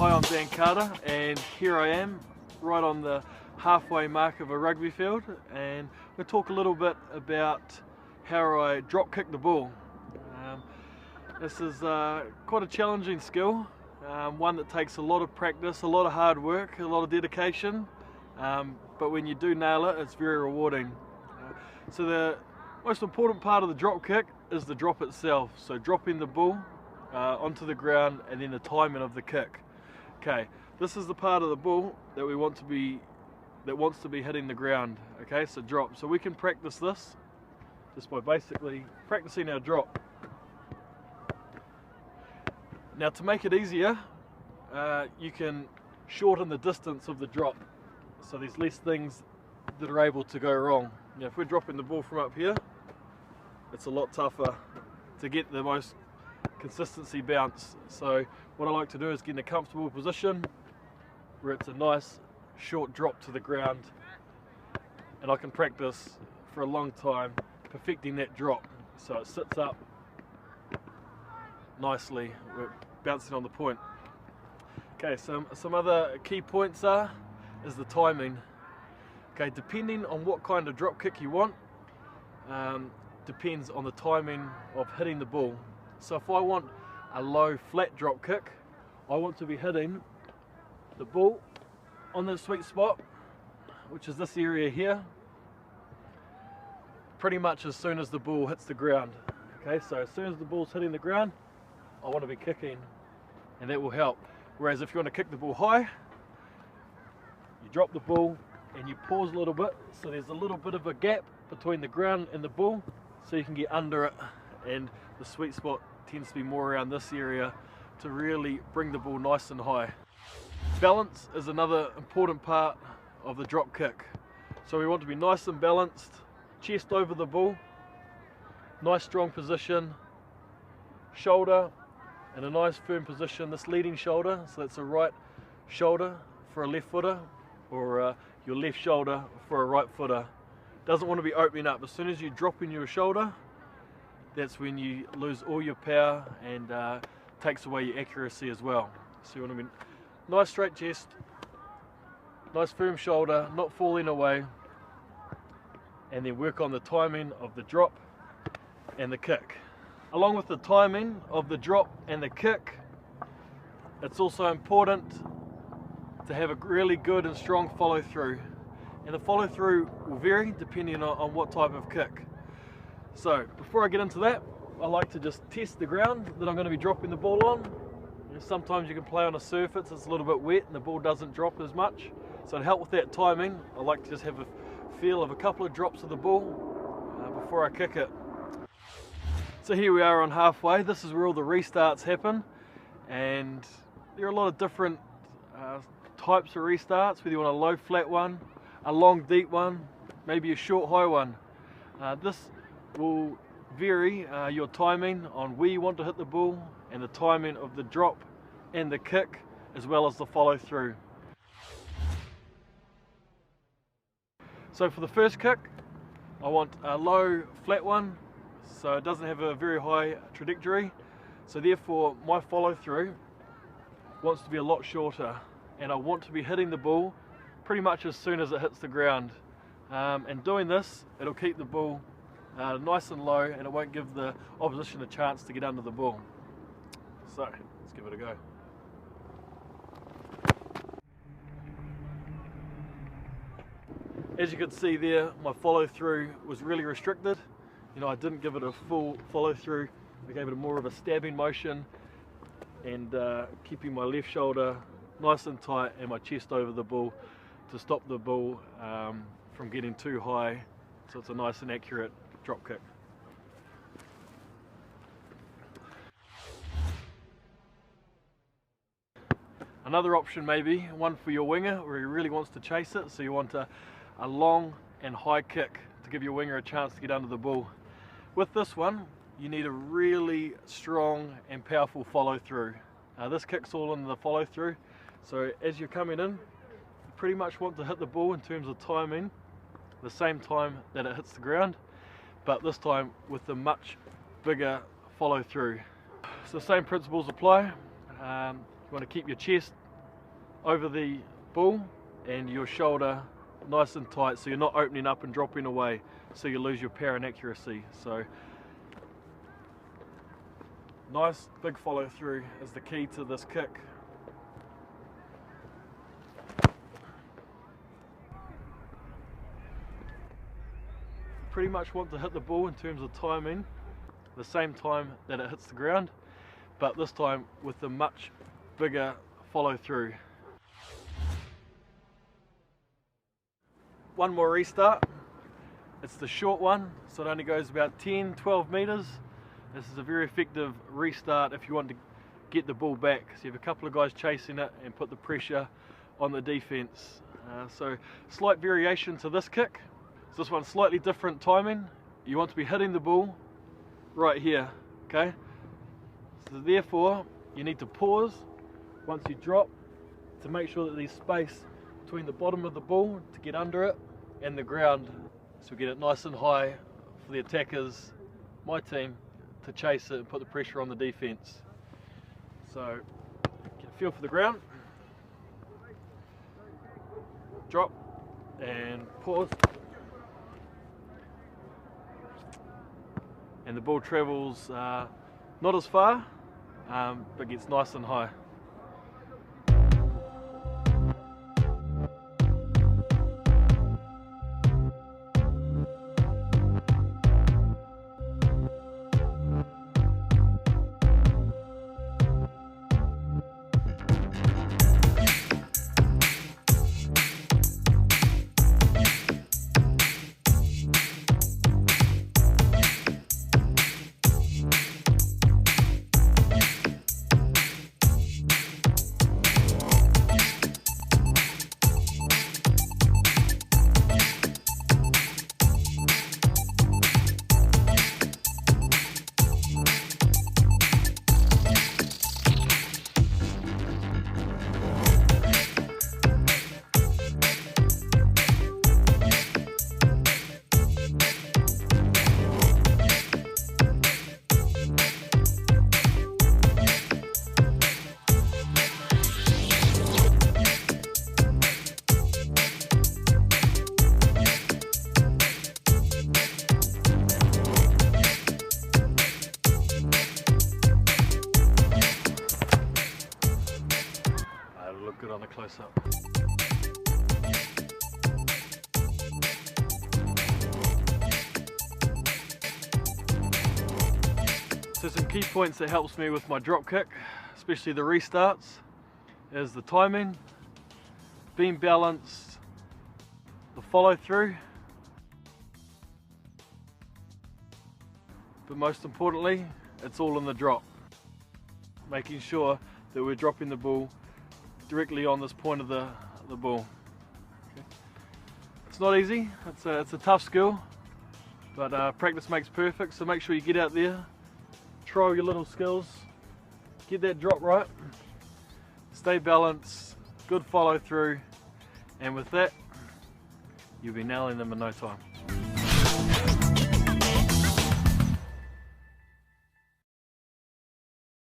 Hi, I'm Dan Carter, and here I am right on the halfway mark of a rugby field, and we'll talk a little bit about how I drop kick the ball. This is quite a challenging skill, one that takes a lot of practice, a lot of hard work, a lot of dedication, but when you do nail it, it's very rewarding. So the most important part of the drop kick is the drop itself, so dropping the ball onto the ground and then the timing of the kick. Okay, this is the part of the ball that we want to be, that wants to be hitting the ground. Okay, so drop. So we can practice this just by basically practicing our drop. Now, to make it easier, you can shorten the distance of the drop, so there's less things that are able to go wrong. Now, if we're dropping the ball from up here, it's a lot tougher to get the most consistency bounce. So what I like to do is get in a comfortable position where it's a nice short drop to the ground, and I can practice for a long time perfecting that drop so it sits up nicely, we're bouncing on the point. Okay, some other key points is the timing. Okay, depending on what kind of drop kick you want, depends on the timing of hitting the ball. So if I want a low flat drop kick, I want to be hitting the ball on the sweet spot, which is this area here, pretty much as soon as the ball hits the ground. Okay, so as soon as the ball's hitting the ground, I want to be kicking, and that will help. Whereas if you want to kick the ball high, you drop the ball and you pause a little bit, so there's a little bit of a gap between the ground and the ball, so you can get under it, and the sweet spot tends to be more around this area to really bring the ball nice and high. Balance is another important part of the drop kick. So we want to be nice and balanced, chest over the ball, nice strong position, shoulder in a nice firm position, this leading shoulder, so that's a right shoulder for a left footer, or your left shoulder for a right footer. Doesn't want to be opening up. As soon as you drop in your shoulder, that's when you lose all your power and takes away your accuracy as well. So you want to be nice straight chest, nice firm shoulder, not falling away, and then work on the timing of the drop and the kick. Along with the timing of the drop and the kick, it's also important to have a really good and strong follow through. And the follow through will vary depending on what type of kick. So before I get into that, I like to just test the ground that I'm going to be dropping the ball on. Sometimes you can play on a surface that's a little bit wet and the ball doesn't drop as much. So to help with that timing, I like to just have a feel of a couple of drops of the ball before I kick it. So here we are on halfway. This is where all the restarts happen, and there are a lot of different types of restarts, whether you want a low flat one, a long deep one, maybe a short high one. This will vary your timing on where you want to hit the ball and the timing of the drop and the kick, as well as the follow through. So for the first kick, I want a low flat one, so it doesn't have a very high trajectory, so therefore my follow through wants to be a lot shorter, and I want to be hitting the ball pretty much as soon as it hits the ground. And doing this, it'll keep the ball nice and low, and it won't give the opposition a chance to get under the ball. So let's give it a go. As you can see there, my follow through was really restricted. You know, I didn't give it a full follow through. I gave it more of a stabbing motion, and keeping my left shoulder nice and tight and my chest over the ball to stop the ball from getting too high, so it's a nice and accurate drop kick. Another option may be one for your winger where he really wants to chase it, so you want a long and high kick to give your winger a chance to get under the ball. With this one, you need a really strong and powerful follow through. This kick's all in the follow through, so as you're coming in, you pretty much want to hit the ball in terms of timing the same time that it hits the ground, but this time with a much bigger follow through. So the same principles apply. You want to keep your chest over the bull and your shoulder nice and tight, so you're not opening up and dropping away, so you lose your power and accuracy. So nice big follow through is the key to this kick. Pretty much want to hit the ball in terms of timing the same time that it hits the ground, but this time with a much bigger follow through. One more restart. It's the short one, so it only goes about 10-12 meters. This is a very effective restart if you want to get the ball back, so you have a couple of guys chasing it and put the pressure on the defense. So slight variation to this kick. So this one's slightly different timing. You want to be hitting the ball right here, okay? So therefore you need to pause once you drop to make sure that there's space between the bottom of the ball to get under it and the ground, so we get it nice and high for the attackers, my team, to chase it and put the pressure on the defense. So get a feel for the ground, drop and pause, and the ball travels not as far, but gets nice and high. Good on the close-up. So some key points that helps me with my drop kick, especially the restarts, is the timing, beam balance, the follow through, but most importantly, it's all in the drop. Making sure that we're dropping the ball directly on this point of the ball. Okay. It's not easy, it's a tough skill, but practice makes perfect, so make sure you get out there, try your little skills, get that drop right, stay balanced, good follow through, and with that, you'll be nailing them in no time.